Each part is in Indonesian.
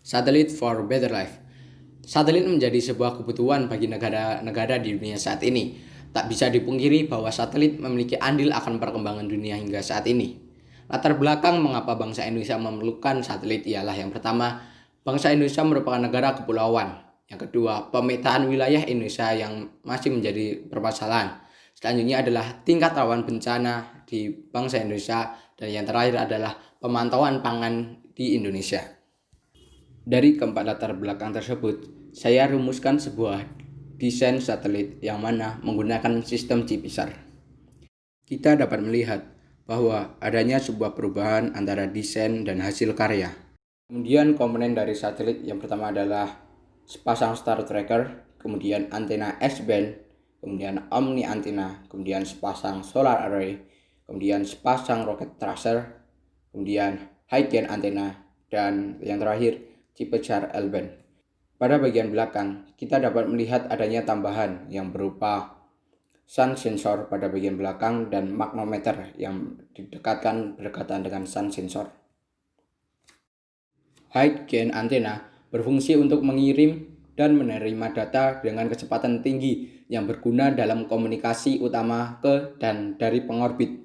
Satelit for Better Life. Satelit menjadi sebuah kebutuhan bagi negara-negara di dunia saat ini. Tak bisa dipungkiri bahwa satelit memiliki andil akan perkembangan dunia hingga saat ini. Latar belakang mengapa bangsa Indonesia memerlukan satelit ialah yang pertama, bangsa Indonesia merupakan negara kepulauan. Yang kedua, pemetaan wilayah Indonesia yang masih menjadi permasalahan. Selanjutnya adalah tingkat rawan bencana di bangsa Indonesia. Dan yang terakhir adalah pemantauan pangan di Indonesia. Dari keempat latar belakang tersebut, saya rumuskan sebuah desain satelit yang mana menggunakan sistem CPSAR. Kita dapat melihat bahwa adanya sebuah perubahan antara desain dan hasil karya. Kemudian komponen dari satelit yang pertama adalah sepasang star tracker, kemudian antena S-band, kemudian omni antena, kemudian sepasang solar array, kemudian sepasang rocket tracer, kemudian high gain antena, dan yang terakhir CPSAR L-band. Pada bagian belakang, kita dapat melihat adanya tambahan yang berupa sun sensor pada bagian belakang dan magnometer yang didekatkan berdekatan dengan sun sensor. High gain antena berfungsi untuk mengirim dan menerima data dengan kecepatan tinggi yang berguna dalam komunikasi utama ke dan dari pengorbit.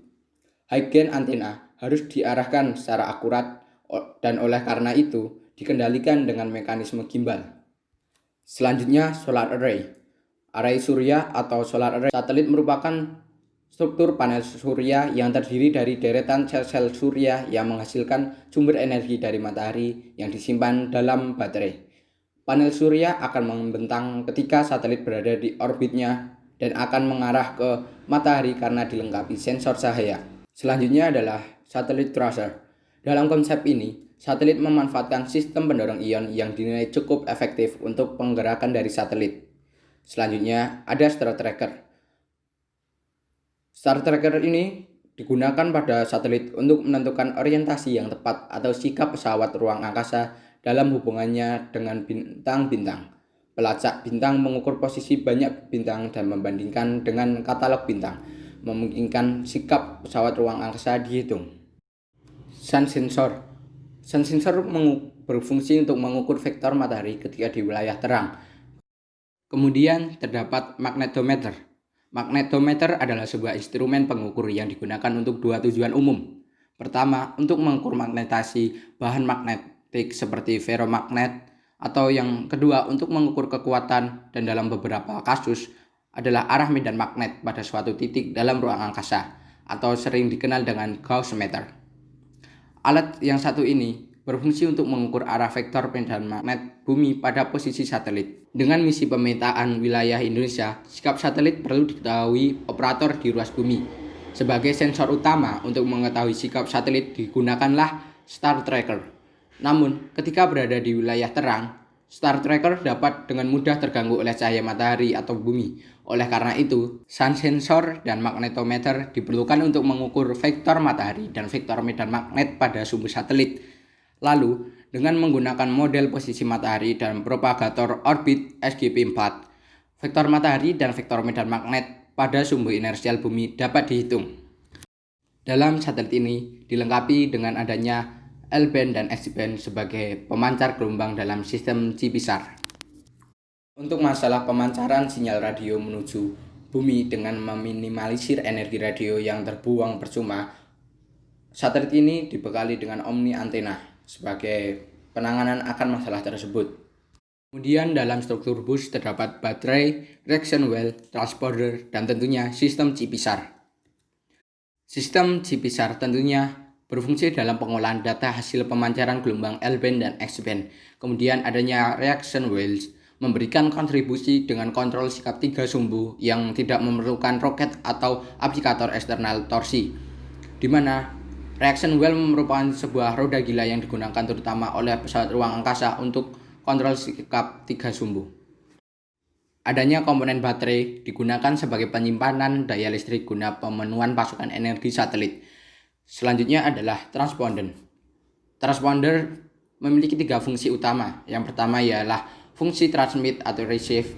High gain antena harus diarahkan secara akurat dan oleh karena itu dikendalikan dengan mekanisme gimbal. Selanjutnya, solar array. Array surya atau solar array satelit merupakan struktur panel surya yang terdiri dari deretan sel-sel surya yang menghasilkan sumber energi dari matahari yang disimpan dalam baterai. Panel surya akan membentang ketika satelit berada di orbitnya dan akan mengarah ke matahari karena dilengkapi sensor cahaya. Selanjutnya adalah satelit tracer. Dalam konsep ini, satelit memanfaatkan sistem pendorong ion yang dinilai cukup efektif untuk penggerakan dari satelit. Selanjutnya ada Star Tracker. Star Tracker ini digunakan pada satelit untuk menentukan orientasi yang tepat atau sikap pesawat ruang angkasa dalam hubungannya dengan bintang-bintang. Pelacak bintang mengukur posisi banyak bintang dan membandingkan dengan katalog bintang, memungkinkan sikap pesawat ruang angkasa dihitung. Sun sensor. Sun sensor berfungsi untuk mengukur vektor matahari ketika di wilayah terang. Kemudian terdapat magnetometer. Magnetometer adalah sebuah instrumen pengukur yang digunakan untuk dua tujuan umum. Pertama, untuk mengukur magnetasi bahan magnetik seperti ferromagnet, atau yang kedua untuk mengukur kekuatan dan dalam beberapa kasus adalah arah medan magnet pada suatu titik dalam ruang angkasa, atau sering dikenal dengan Gauss meter. Alat yang satu ini berfungsi untuk mengukur arah vektor medan magnet bumi pada posisi satelit. Dengan misi pemetaan wilayah Indonesia, sikap satelit perlu diketahui operator di ruas bumi. Sebagai sensor utama untuk mengetahui sikap satelit digunakanlah Star Tracker. Namun, ketika berada di wilayah terang, Star Tracker dapat dengan mudah terganggu oleh cahaya matahari atau bumi. Oleh karena itu, sun sensor dan magnetometer diperlukan untuk mengukur vektor matahari dan vektor medan magnet pada sumber satelit. Lalu, dengan menggunakan model posisi matahari dan propagator orbit SGP-4, vektor matahari dan vektor medan magnet pada sumber inersial bumi dapat dihitung. Dalam satelit ini dilengkapi dengan adanya L-band dan S-band sebagai pemancar gelombang dalam sistem CPSAR. Untuk masalah pemancaran sinyal radio menuju bumi dengan meminimalisir energi radio yang terbuang percuma, satelit ini dibekali dengan omni antena sebagai penanganan akan masalah tersebut. Kemudian dalam struktur bus terdapat baterai, reaction well, transponder, dan tentunya sistem CPSAR. Sistem CPSAR tentunya berfungsi dalam pengolahan data hasil pemancaran gelombang L-band dan X-band. Kemudian adanya reaction wells memberikan kontribusi dengan kontrol sikap tiga sumbu yang tidak memerlukan roket atau aplikator eksternal torsi, di mana reaction well merupakan sebuah roda gila yang digunakan terutama oleh pesawat ruang angkasa untuk kontrol sikap tiga sumbu. Adanya komponen baterai digunakan sebagai penyimpanan daya listrik guna pemenuhan pasokan energi satelit. Selanjutnya adalah transponder. Transponder memiliki tiga fungsi utama. Yang pertama ialah fungsi transmit atau receive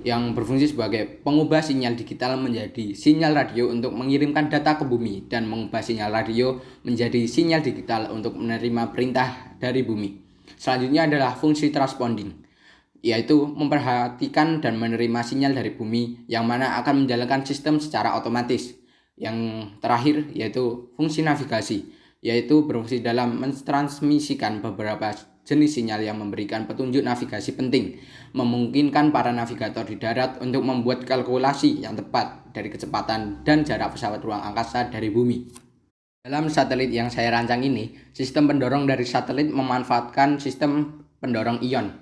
yang berfungsi sebagai pengubah sinyal digital menjadi sinyal radio untuk mengirimkan data ke bumi dan mengubah sinyal radio menjadi sinyal digital untuk menerima perintah dari bumi. Selanjutnya adalah fungsi transponding, yaitu memperhatikan dan menerima sinyal dari bumi yang mana akan menjalankan sistem secara otomatis. Yang terakhir yaitu fungsi navigasi, yaitu berfungsi dalam mentransmisikan beberapa jenis sinyal yang memberikan petunjuk navigasi penting, memungkinkan para navigator di darat untuk membuat kalkulasi yang tepat dari kecepatan dan jarak pesawat ruang angkasa dari bumi. Dalam satelit yang saya rancang ini, sistem pendorong dari satelit memanfaatkan sistem pendorong ion.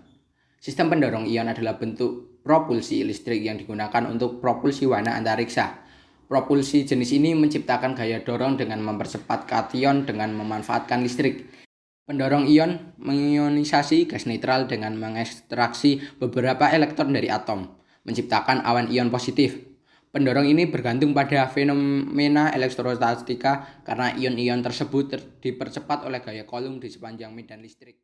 Sistem pendorong ion adalah bentuk propulsi listrik yang digunakan untuk propulsi wana antariksa. Propulsi jenis ini menciptakan gaya dorong dengan mempercepat kation dengan memanfaatkan listrik. Pendorong ion mengionisasi gas netral dengan mengekstraksi beberapa elektron dari atom, menciptakan awan ion positif. Pendorong ini bergantung pada fenomena elektrostatika karena ion-ion tersebut dipercepat oleh gaya Coulomb di sepanjang medan listrik.